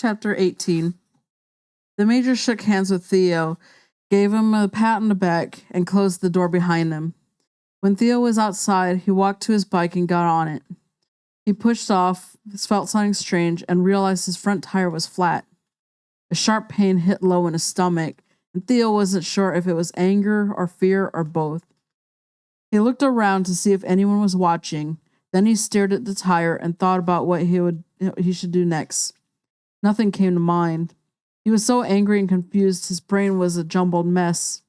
Chapter 18. The major shook hands with Theo, gave him a pat on the back, and closed the door behind him. When Theo was outside, he walked to his bike and got on it. He pushed off, felt something strange, and realized his front tire was flat. A sharp pain hit low in his stomach, and Theo wasn't sure if it was anger or fear or both. He looked around to see if anyone was watching. Then he stared at the tire and thought about what he should do next. Nothing came to mind. He was so angry and confused, his brain was a jumbled mess.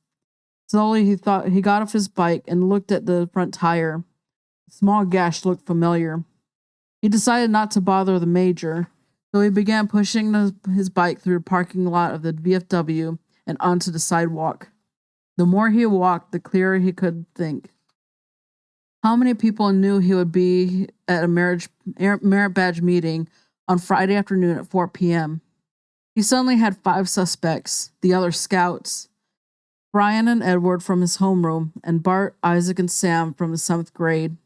Slowly, he got off his bike and looked at the front tire. The small gash looked familiar. He decided not to bother the major, so he began pushing his bike through the parking lot of the VFW and onto the sidewalk. The more he walked, the clearer he could think. How many people knew he would be at a merit badge meeting on Friday afternoon at 4 p.m.? He suddenly had 5 suspects, the other scouts. Brian and Edward from his homeroom, and Bart, Isaac, and Sam from the 7th grade.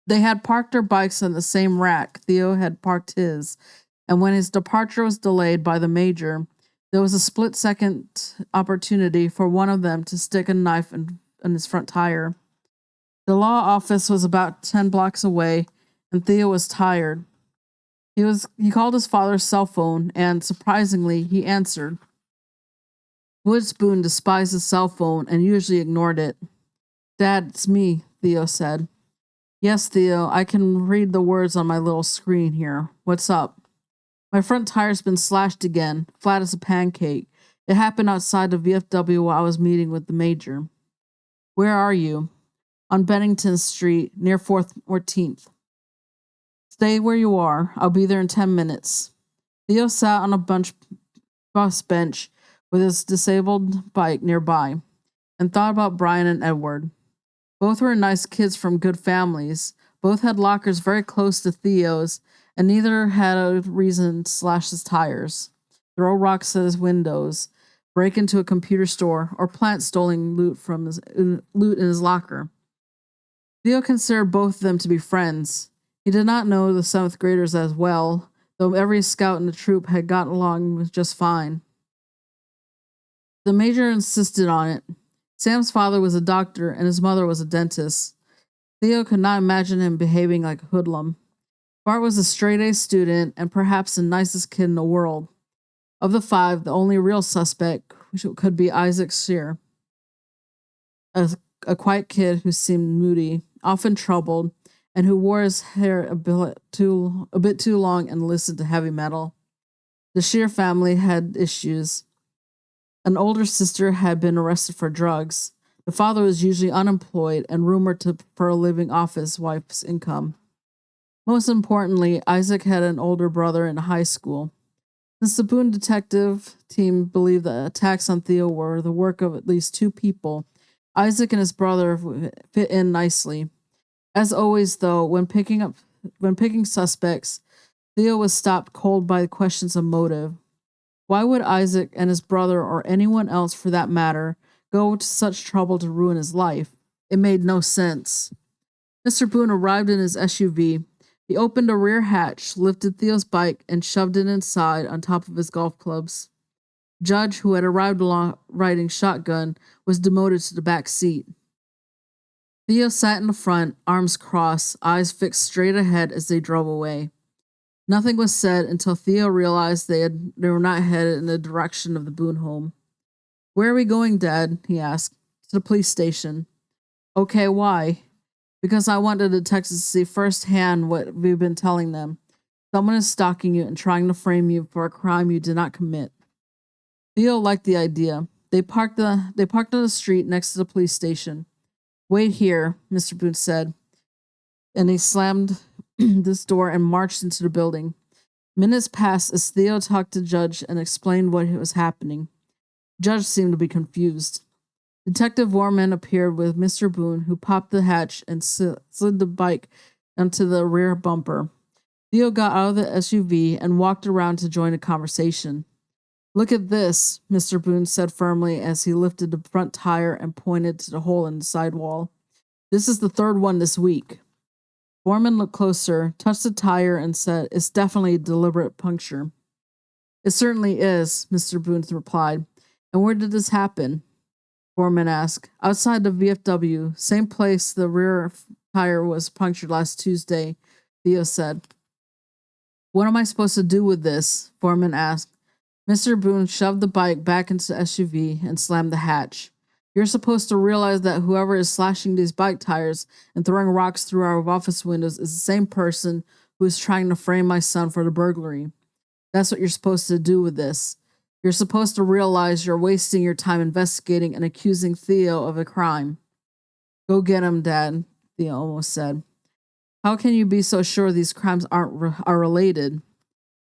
They had parked their bikes on the same rack Theo had parked his, and when his departure was delayed by the major, there was a split-second opportunity for one of them to stick a knife in his front tire. The law office was about 10 blocks away, and Theo was tired. He called his father's cell phone, and, surprisingly, he answered. Woods Boone despised his cell phone and usually ignored it. "Dad, it's me," Theo said. "Yes, Theo, I can read the words on my little screen here. What's up?" "My front tire's been slashed again, flat as a pancake. It happened outside the VFW while I was meeting with the major." "Where are you?" "On Bennington Street, near 14th. "Stay where you are. I'll be there in 10 minutes. Theo sat on a bus bench with his disabled bike nearby and thought about Brian and Edward. Both were nice kids from good families. Both had lockers very close to Theo's, and neither had a reason to slash his tires, throw rocks at his windows, break into a computer store, or plant stolen loot in his locker. Theo considered both of them to be friends. He did not know the 7th graders as well, though every scout in the troop had gotten along just fine. The major insisted on it. Sam's father was a doctor and his mother was a dentist. Theo could not imagine him behaving like a hoodlum. Bart was a straight-A student and perhaps the nicest kid in the world. Of the 5, the only real suspect could be Isaac Shear, a quiet kid who seemed moody, often troubled, and who wore his hair a bit too long and listened to heavy metal. The Shear family had issues. An older sister had been arrested for drugs. The father was usually unemployed and rumored to prefer living off his wife's income. Most importantly, Isaac had an older brother in high school. Since the Boone detective team believed the attacks on Theo were the work of at least 2 people, Isaac and his brother fit in nicely. As always, though, when picking suspects, Theo was stopped cold by questions of motive. Why would Isaac and his brother, or anyone else for that matter, go to such trouble to ruin his life? It made no sense. Mr. Boone arrived in his SUV. He opened a rear hatch, lifted Theo's bike, and shoved it inside on top of his golf clubs. Judge, who had arrived along riding shotgun, was demoted to the back seat. Theo sat in the front, arms crossed, eyes fixed straight ahead as they drove away. Nothing was said until Theo realized they were not headed in the direction of the Boone home. "Where are we going, Dad?" he asked. "To the police station." "Okay, why?" "Because I want the detectives to see firsthand what we've been telling them. Someone is stalking you and trying to frame you for a crime you did not commit." Theo liked the idea. They parked on the street next to the police station. "Wait here," Mr. Boone said, and he slammed this door and marched into the building. Minutes passed as Theo talked to Judge and explained what was happening. Judge seemed to be confused. Detective Warman appeared with Mr. Boone, who popped the hatch and slid the bike onto the rear bumper. Theo got out of the SUV and walked around to join the conversation. "Look at this," Mr. Boone said firmly as he lifted the front tire and pointed to the hole in the sidewall. "This is the 3rd one this week." Foreman looked closer, touched the tire, and said, "It's definitely a deliberate puncture." It certainly is, Mr. Boone replied. And where did this happen? Foreman asked. Outside the VFW, same place the rear tire was punctured last Tuesday, Theo said. What am I supposed to do with this? Foreman asked. Mr. Boone shoved the bike back into the SUV and slammed the hatch. You're supposed to realize that whoever is slashing these bike tires and throwing rocks through our office windows is the same person who is trying to frame my son for the burglary. That's what you're supposed to do with this. You're supposed to realize you're wasting your time investigating and accusing Theo of a crime. Go get him, Dad, Theo almost said. How can you be so sure these crimes are related?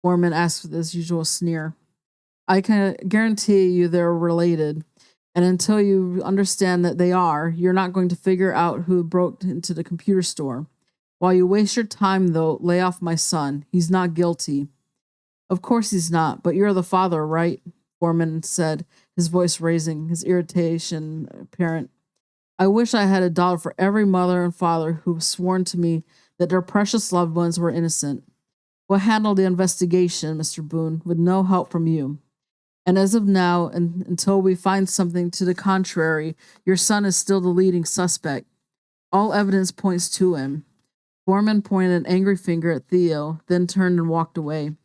Foreman asked with his usual sneer. I can guarantee you they're related. And until you understand that they are, you're not going to figure out who broke into the computer store. While you waste your time, though, lay off my son. He's not guilty. Of course he's not, but you're the father, right? Foreman said, his voice raising, his irritation apparent. I wish I had a dollar for every mother and father who sworn to me that their precious loved ones were innocent. We'll handle the investigation, Mr. Boone, with no help from you. And as of now, and until we find something to the contrary, your son is still the leading suspect. All evidence points to him. Foreman pointed an angry finger at Theo, then turned and walked away.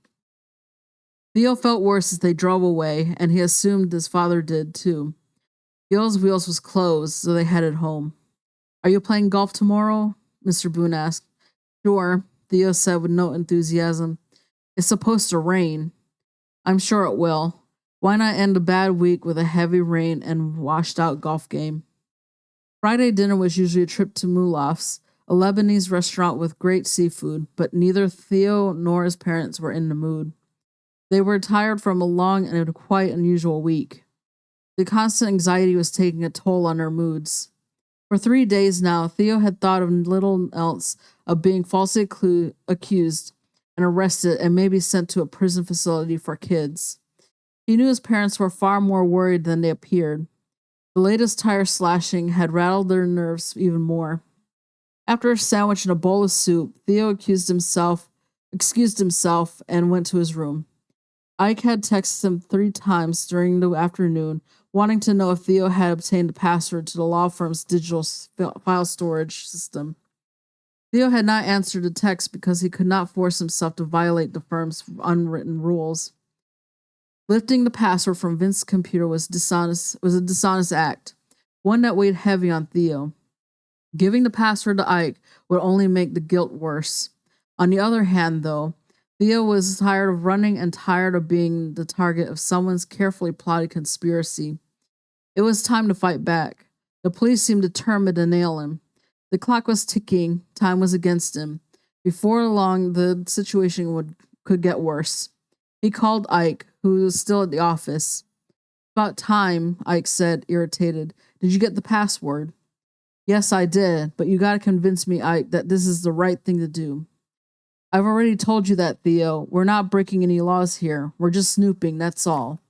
Theo felt worse as they drove away, and he assumed his father did too. Theo's Wheels was closed, so they headed home. Are you playing golf tomorrow? Mr. Boone asked. Sure, Theo said with no enthusiasm. It's supposed to rain. I'm sure it will. Why not end a bad week with a heavy rain and washed out golf game? Friday dinner was usually a trip to Mulaf's, a Lebanese restaurant with great seafood, but neither Theo nor his parents were in the mood. They were tired from a long and quite unusual week. The constant anxiety was taking a toll on their moods. For 3 days now, Theo had thought of little else of being falsely accused and arrested and maybe sent to a prison facility for kids. He knew his parents were far more worried than they appeared. The latest tire slashing had rattled their nerves even more. After a sandwich and a bowl of soup, Theo excused himself and went to his room. Ike had texted him 3 times during the afternoon, wanting to know if Theo had obtained the password to the law firm's digital file storage system. Theo had not answered the text because he could not force himself to violate the firm's unwritten rules. Lifting the password from Vince's computer was a dishonest act, one that weighed heavy on Theo. Giving the password to Ike would only make the guilt worse. On the other hand, though, Theo was tired of running and tired of being the target of someone's carefully plotted conspiracy. It was time to fight back. The police seemed determined to nail him. The clock was ticking. Time was against him. Before long, the situation could get worse. He called Ike, who was still at the office. About time, Ike said, irritated. Did you get the password? Yes, I did, but you gotta convince me, Ike, that this is the right thing to do. I've already told you that, Theo. We're not breaking any laws here. We're just snooping, that's all.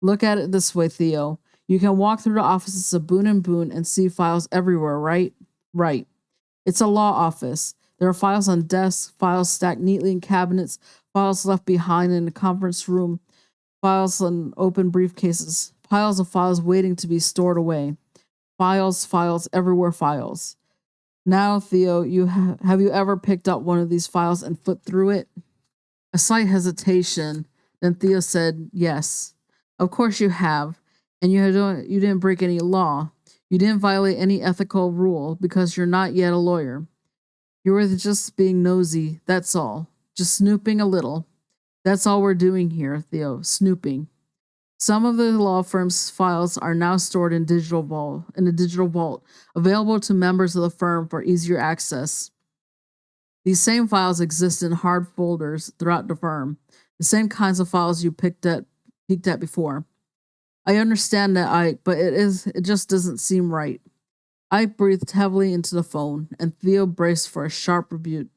Look at it this way, Theo. You can walk through the offices of Boone & Boone and see files everywhere, right? Right. It's a law office. There are files on desks, files stacked neatly in cabinets, files left behind in the conference room, files in open briefcases, piles of files waiting to be stored away. Files, everywhere files. Now, Theo, have you ever picked up one of these files and flipped through it? A slight hesitation. Then Theo said, yes. Of course you have. And you didn't break any law. You didn't violate any ethical rule because you're not yet a lawyer. You were just being nosy, that's all. Just snooping a little. That's all we're doing here, Theo, snooping. Some of the law firm's files are now stored in a digital vault, available to members of the firm for easier access. These same files exist in hard folders throughout the firm, the same kinds of files you peeked at before. I understand that, Ike, but it just doesn't seem right. Ike breathed heavily into the phone, and Theo braced for a sharp rebuke.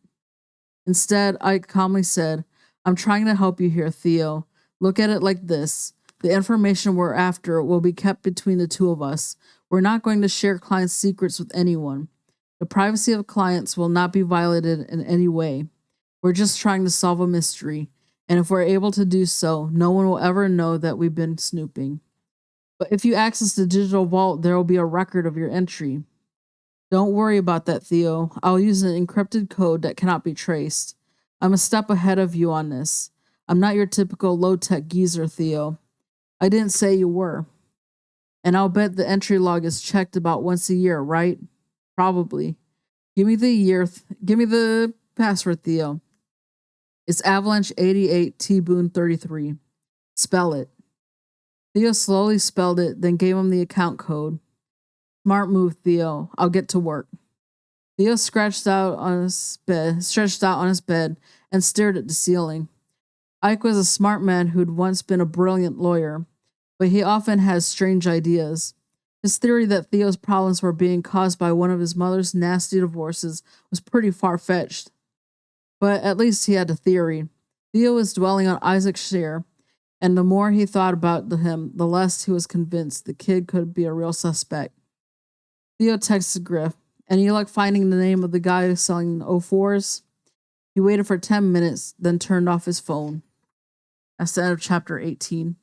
Instead, Ike calmly said, I'm trying to help you here, Theo. Look at it like this. The information we're after will be kept between the two of us. We're not going to share clients' secrets with anyone. The privacy of clients will not be violated in any way. We're just trying to solve a mystery. And if we're able to do so, no one will ever know that we've been snooping. But if you access the digital vault, there will be a record of your entry. Don't worry about that, Theo. I'll use an encrypted code that cannot be traced. I'm a step ahead of you on this. I'm not your typical low-tech geezer, Theo. I didn't say you were. And I'll bet the entry log is checked about once a year, right? Probably. Give me the password, Theo. It's Avalanche 88 T Boone 33. Spell it. Theo slowly spelled it, then gave him the account code. Smart move, Theo. I'll get to work. Theo stretched out on his bed and stared at the ceiling. Ike was a smart man who'd once been a brilliant lawyer, but he often has strange ideas. His theory that Theo's problems were being caused by one of his mother's nasty divorces was pretty far-fetched. But at least he had a theory. Theo was dwelling on Isaac's share, and the more he thought about him, the less he was convinced the kid could be a real suspect. Theo texted Griff, "Any luck finding the name of the guy selling 04s? He waited for 10 minutes, then turned off his phone. That's the end of chapter 18.